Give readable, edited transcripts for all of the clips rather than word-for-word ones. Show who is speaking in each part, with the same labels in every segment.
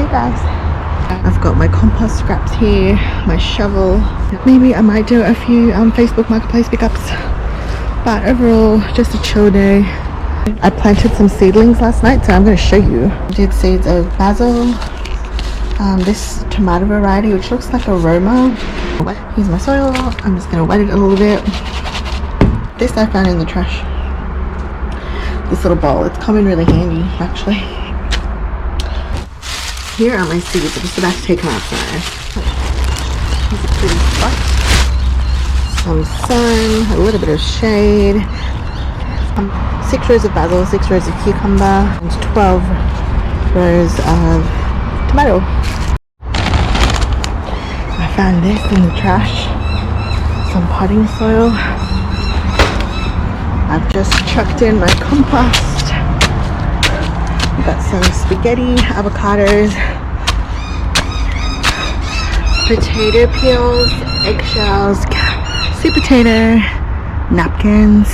Speaker 1: guys. I've got my compost scraps here, my shovel. Maybe I might do a few Facebook Marketplace pickups, but overall just a chill day. I planted some seedlings last night, so I'm going to show you. I did seeds of basil, this tomato variety which looks like a Roma. Here's my soil. I'm just going to wet it a little bit. This I found in the trash. This little bowl, it's come in really handy actually. Here are my seeds. I'm just about to take them outside. Here's a pretty spot. Some sun, a little bit of shade. 6 rows of basil, 6 rows of cucumber, and 12 rows of tomato. I found this in the trash. Some potting soil. I've just chucked in my compost. Got some spaghetti, avocados, potato peels, eggshells, sweet potato, napkins,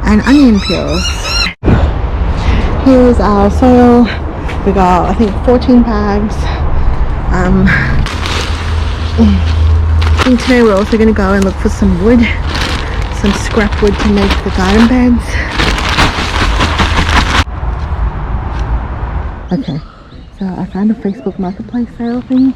Speaker 1: and onion peels. Here's our soil. We got, I think, 14 bags. I think today we're also going to go and look for some wood, some scrap wood to make the garden beds. Okay, so I found a Facebook Marketplace sale thing.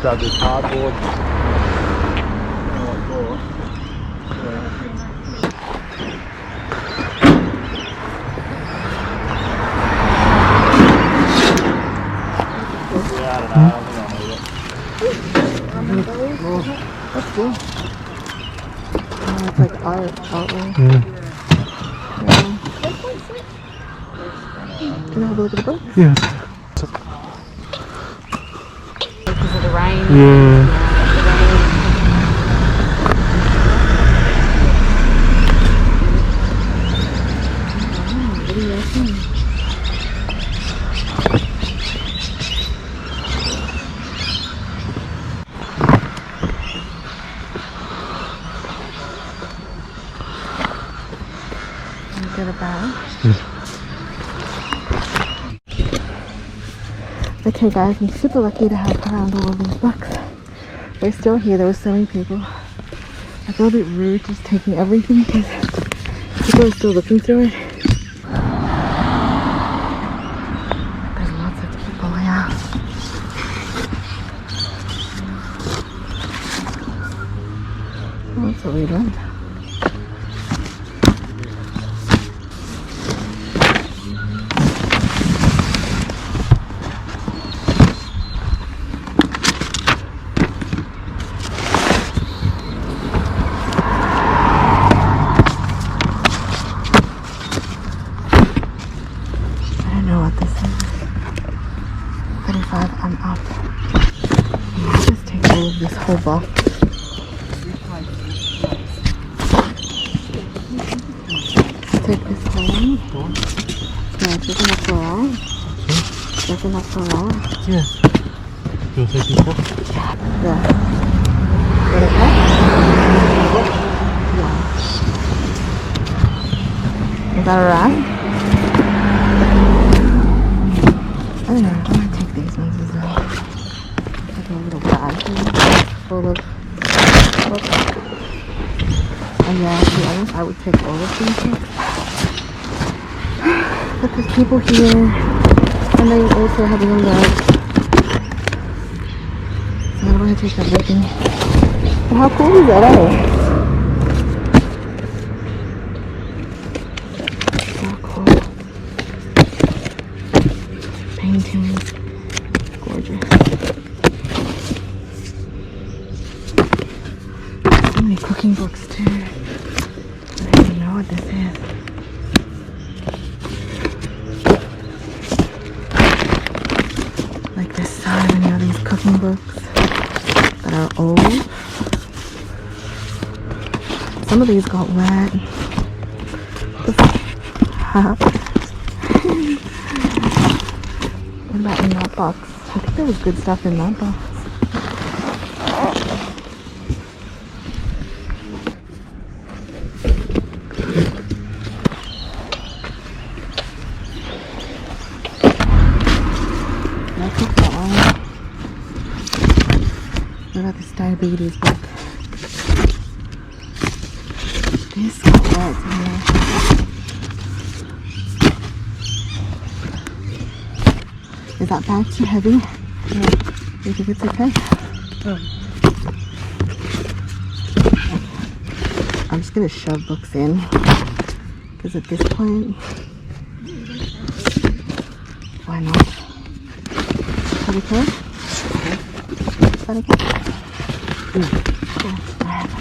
Speaker 2: Grab this cardboard.
Speaker 1: That's cool. Oh, it's like artwork. Can I have a look at the book?
Speaker 2: Yeah.
Speaker 1: Because of the rain.
Speaker 2: Yeah.
Speaker 1: What do you reckon? Get a bag. Okay guys, I'm super lucky to have found all of these books. We're still here. There were so many people. I feel a bit rude just taking everything because people are still looking through it. There's lots of people here. Oh, that's a weird one. This whole box. Take this home. Yeah, it's enough for all. That's enough for all.
Speaker 2: Yeah. You'll take this box?
Speaker 1: Yeah. Got it back? Yeah. Is that alright? I don't know. I'm gonna take these ones as well. Like a little bag full of books. And yeah, to be honest, I would take all of these books. But there's people here, and they also have young dogs. So I don't want to take everything. But how cool is that, eh? many cooking books too. I don't even know what this is. Like there's so many of these cooking books that are old. Some of these got wet. What about in that box? I think there was good stuff in that box. I took that one. What about this diabetes book? This got wet in there. Is that bag too heavy? Yeah. You think it's okay? I'm just gonna shove books in because at this point, why not? Is that okay? Is that okay? Cool. Alright,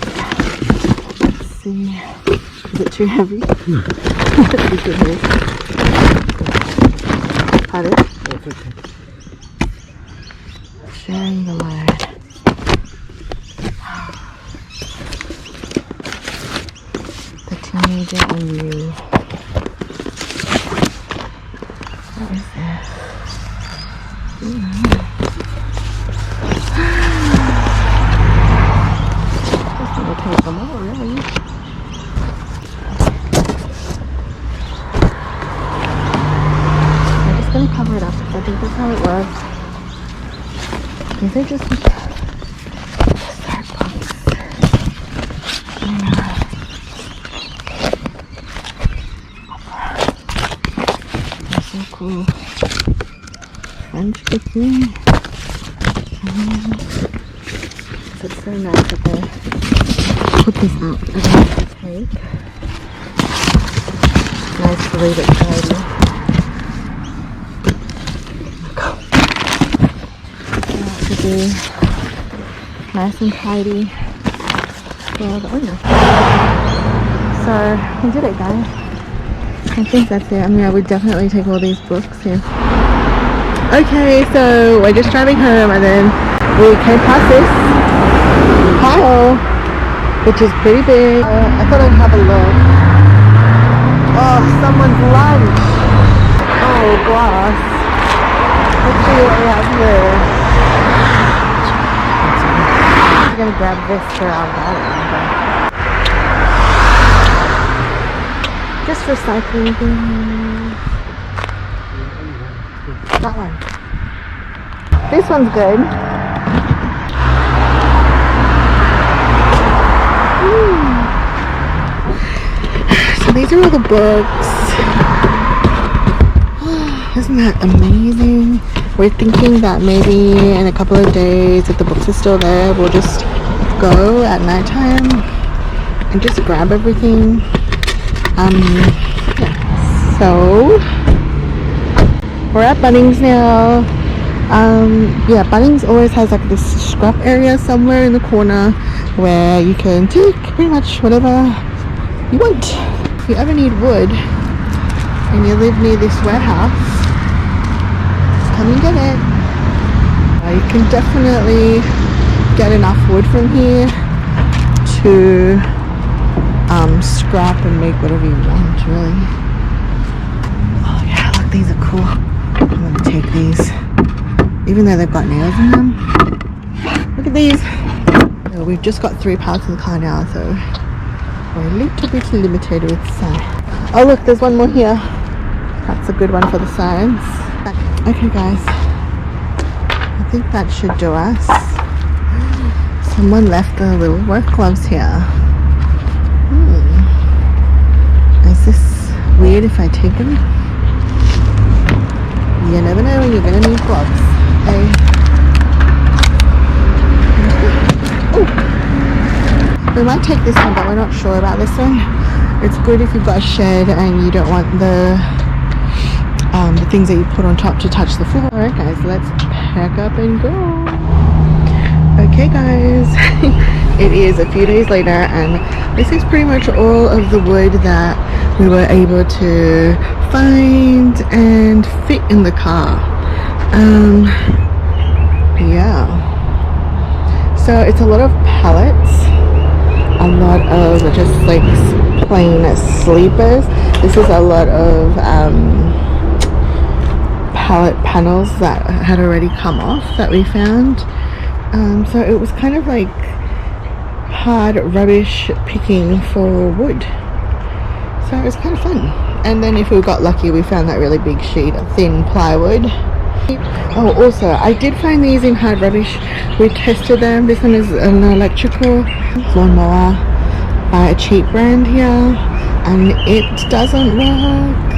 Speaker 1: let's see. Is it too heavy? Pardon?
Speaker 2: That's okay.
Speaker 1: Sharing the load. The teenager and you. What is this? Just need to take them all, really. I'm just going to cover it up because I think that's how it works. These are just start books. They're so cool. French cooking. It's so nice that they put this out for them to take. Nice to leave it tidy. To be nice and tidy for the owner. So we did it, guys. I think that's it. I mean, I would definitely take all these books here. Okay, so we're just driving home and then we came past this pile, which is pretty big. I thought I'd have a look. Oh, someone's lunch. Oh, glass. Let's see what we have here. I'm gonna grab this for our garden. Just recycling things. That one. This one's good. So these are all the books. Isn't that amazing? We're thinking that maybe in a couple of days, if the books are still there, we'll just go at nighttime and just grab everything. Yeah. So we're at Bunnings now. Yeah, Bunnings always has like this scrap area somewhere in the corner where you can take pretty much whatever you want. If you ever need wood and you live near this warehouse, come and get it. You can definitely get enough wood from here to scrap and make whatever you want, really. Oh yeah, look, these are cool. I'm gonna take these, even though they've got nails in them. Look at these. So we've just got 3 parts in the car now, so we're a little bit limited with size. Oh look, there's one more here. That's a good one for the sides. Okay guys, I think that should do us. Someone left the little work gloves here. Is this weird if I take them? You never know when you're gonna need gloves. Okay. Oh, we might take this one, but we're not sure about this one. It's good if you've got a shed and you don't want the things that you put on top to touch the floor. Alright guys, let's pack up and go. Okay guys, it is a few days later and this is pretty much all of the wood that we were able to find and fit in the car. Yeah, so it's a lot of pallets, a lot of just like plain sleepers. This is a lot of pallet panels that had already come off that we found. So it was kind of like hard rubbish picking for wood. So it was kind of fun. And then if we got lucky, we found that really big sheet of thin plywood. Oh, also, I did find these in hard rubbish. We tested them. This one is an electrical lawnmower by a cheap brand here, and it doesn't work.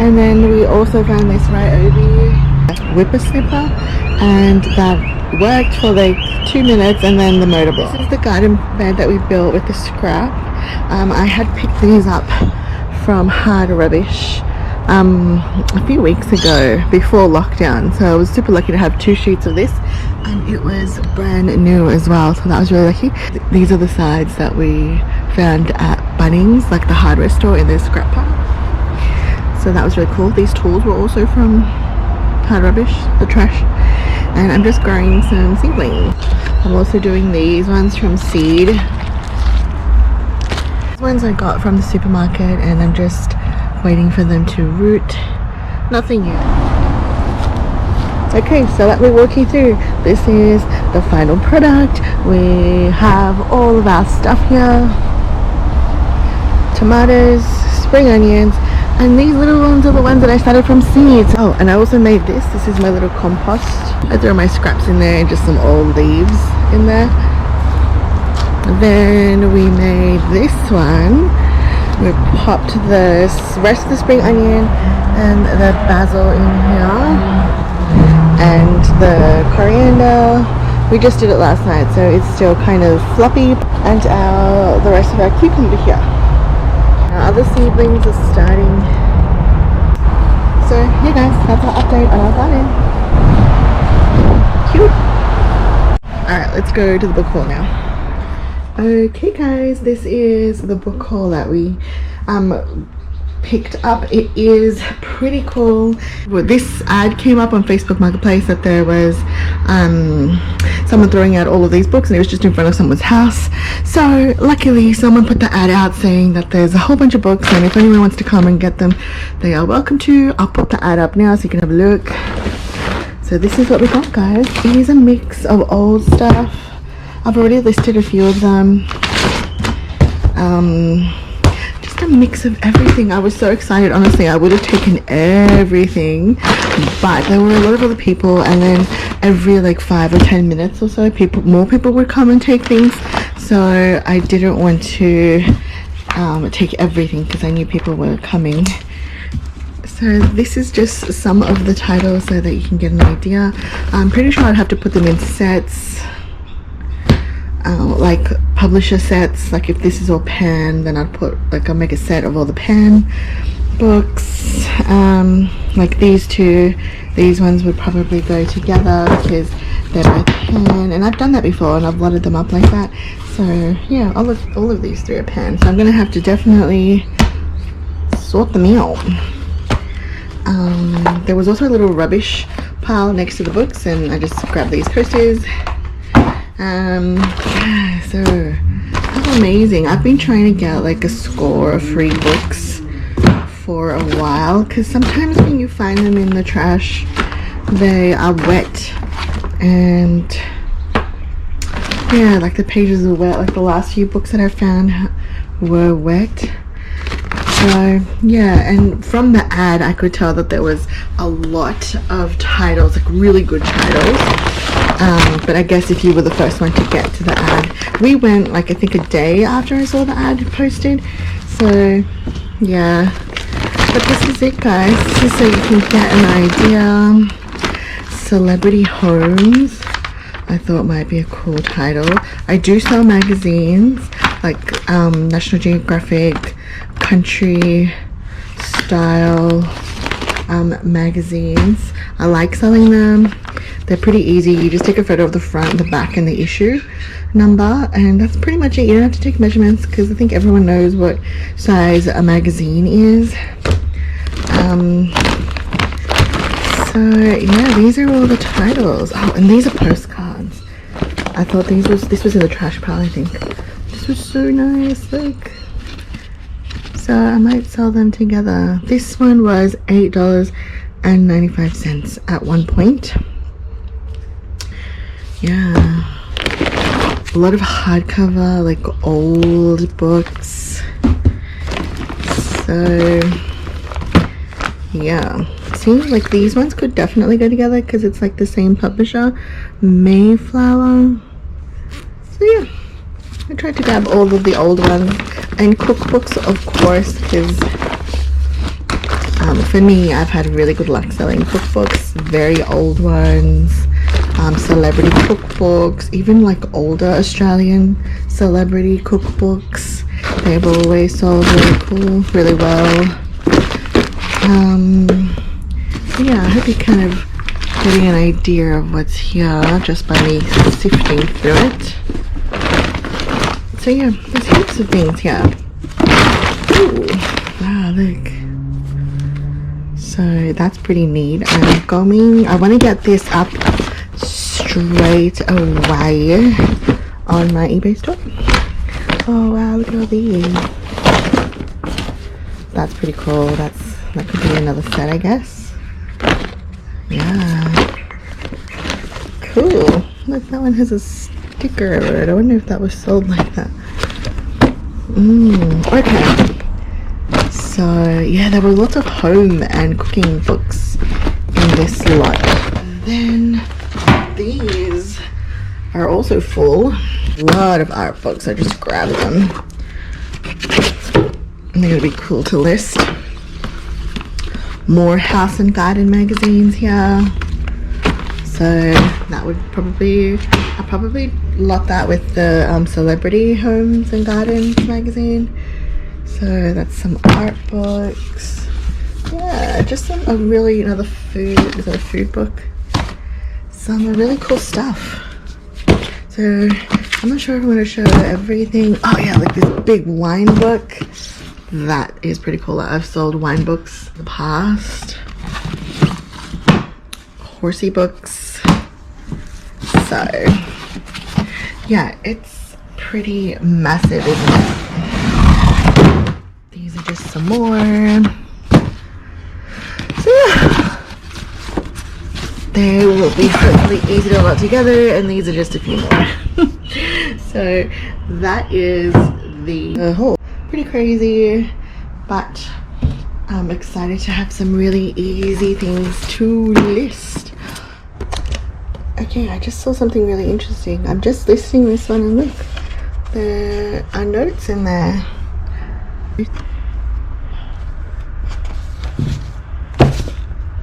Speaker 1: And then we also found this Ryobi whippersnipper, and that worked for like 2 minutes, and then the motor broke. This is the garden bed that we built with the scrap. I had picked these up from hard rubbish a few weeks ago before lockdown, so I was super lucky to have 2 sheets of this, and it was brand new as well, so that was really lucky. These are the sides that we found at Bunnings, like the hardware store in their scrap pile, so that was really cool. These tools were also from hard rubbish, the trash, and I'm just growing some seedlings. I'm also doing these ones from seed. These ones I got from the supermarket, and I'm just waiting for them to root. Nothing new. Okay, so let me walk you through. This is the final product. We have all of our stuff here. Tomatoes, spring onions, and these little ones are the ones that I started from seeds. Oh, and I also made this. This is my little compost. I throw my scraps in there and just some old leaves in there. Then we made this one. We popped the rest of the spring onion and the basil in here, and the coriander. We just did it last night, so it's still kind of floppy. And the rest of our cucumber here. Our other seedlings are starting. So yeah guys, that's our update on our garden. Cute. Alright, let's go to the book haul now. Okay guys, this is the book haul that we picked up. It is pretty cool. This ad came up on Facebook Marketplace that there was someone throwing out all of these books, and it was just in front of someone's house. So luckily someone put the ad out saying that there's a whole bunch of books, and if anyone wants to come and get them, they are welcome to. I'll put the ad up now so you can have a look. So this is what we got guys. It is a mix of old stuff. I've already listed a few of them. Just a mix of everything. I was so excited, honestly. I would have taken everything, but there were a lot of other people, and then every like 5 or 10 minutes or so, more people would come and take things. So I didn't want to take everything because I knew people were coming. So this is just some of the titles so that you can get an idea. I'm pretty sure I'd have to put them in sets. Like publisher sets. Like if this is all Pan, then I'd put like, I'll make a set of all the Pan books. Like these two, these ones would probably go together because they're both Pan, and I've done that before and I've loaded them up like that. So yeah, all of these three are Pan, so I'm gonna have to definitely sort them out. There was also a little rubbish pile next to the books, and I just grabbed these coasters. Yeah, so how amazing. I've been trying to get like a score of free books for a while, because sometimes when you find them in the trash they are wet, and yeah, like the pages are wet. Like the last few books that I found were wet. So yeah, and from the ad I could tell that there was a lot of titles, like really good titles. But I guess if you were the first one to get to the ad, we went like I think a day after I saw the ad posted. So yeah, but this is it guys. This is so you can get an idea. Celebrity Homes, I thought might be a cool title. I do sell magazines like National Geographic, Country Style magazines. I like selling them. They're pretty easy. You just take a photo of the front, the back, and the issue number, and that's pretty much it. You don't have to take measurements because I think everyone knows what size a magazine is. So yeah, these are all the titles. Oh, and these are postcards. I thought this was in the trash pile, I think. This was so nice, look. So I might sell them together. This one was $8.95 at one point. Yeah, a lot of hardcover, like old books. So yeah, seems like these ones could definitely go together because it's like the same publisher, Mayflower. So yeah, I tried to grab all of the old ones, and cookbooks of course, because for me, I've had really good luck selling cookbooks, very old ones, celebrity cookbooks, even like older Australian celebrity cookbooks. They've always sold really cool, really well. So yeah, I hope you're kind of getting an idea of what's here just by me sifting through it. So yeah, there's heaps of things here. Ooh, wow, look. So that's pretty neat. I want to get this up straight away on my eBay store. Oh wow, look at all these. That's pretty cool. That could be another set, I guess. Yeah. Cool. Look, that one has a sticker on it. I wonder if that was sold like that. Okay. So yeah, there were lots of home and cooking books in this lot. And then these are also full. A lot of art books. I just grabbed them. And they're gonna be cool to list. More house and garden magazines here. So that would I'll probably lot that with the celebrity homes and gardens magazine. So that's some art books. Yeah, just another food. Is that a food book? Some really cool stuff. So I'm not sure if I'm going to show everything. Oh yeah, like this big wine book. That is pretty cool. I've sold wine books in the past. Horsey books. So yeah, it's pretty massive, isn't it? These are just some more. So yeah, they will be hopefully easy to lot together, and these are just a few more. So that is the haul. Pretty crazy, but I'm excited to have some really easy things to list. Okay, I just saw something really interesting. I'm just listing this one, and look, there are notes in there.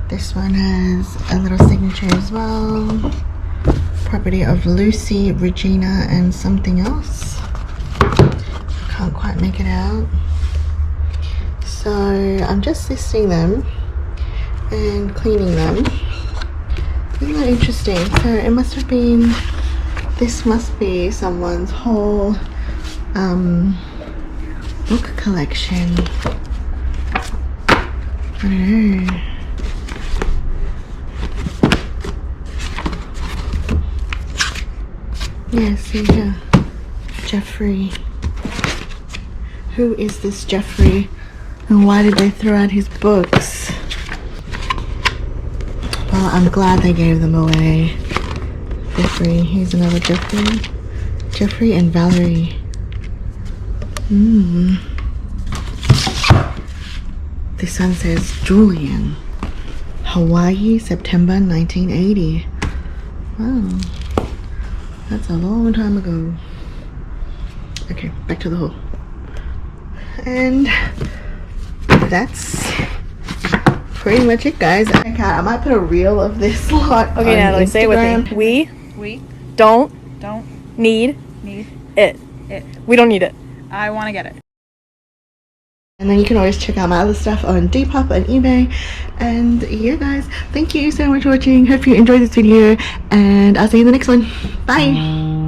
Speaker 1: This one has a little signature as well. Property of Lucy, Regina, and something else. Can't quite make it out. So I'm just listing them and cleaning them. Isn't that interesting? So it must have been, this must be someone's whole book collection. I don't know. Yeah, see here. Jeffrey. Who is this Jeffrey? And why did they throw out his books? Well, I'm glad they gave them away. Jeffrey. Here's another Jeffrey. Jeffrey and Valerie. This one says Julian. Hawaii, September 1980. Wow. That's a long time ago. Okay, back to the haul. And that's pretty much it, guys. Okay, I might put a reel of this lot.
Speaker 3: Okay,
Speaker 1: on
Speaker 3: Natalie,
Speaker 1: Instagram.
Speaker 3: say it with me.
Speaker 4: We
Speaker 3: Don't
Speaker 4: need
Speaker 3: need
Speaker 4: it.
Speaker 3: it. We don't need it.
Speaker 4: I want to get it.
Speaker 1: And then you can always check out my other stuff on Depop and eBay. And yeah guys, thank you so much for watching. Hope you enjoyed this video, and I'll see you in the next one. Bye.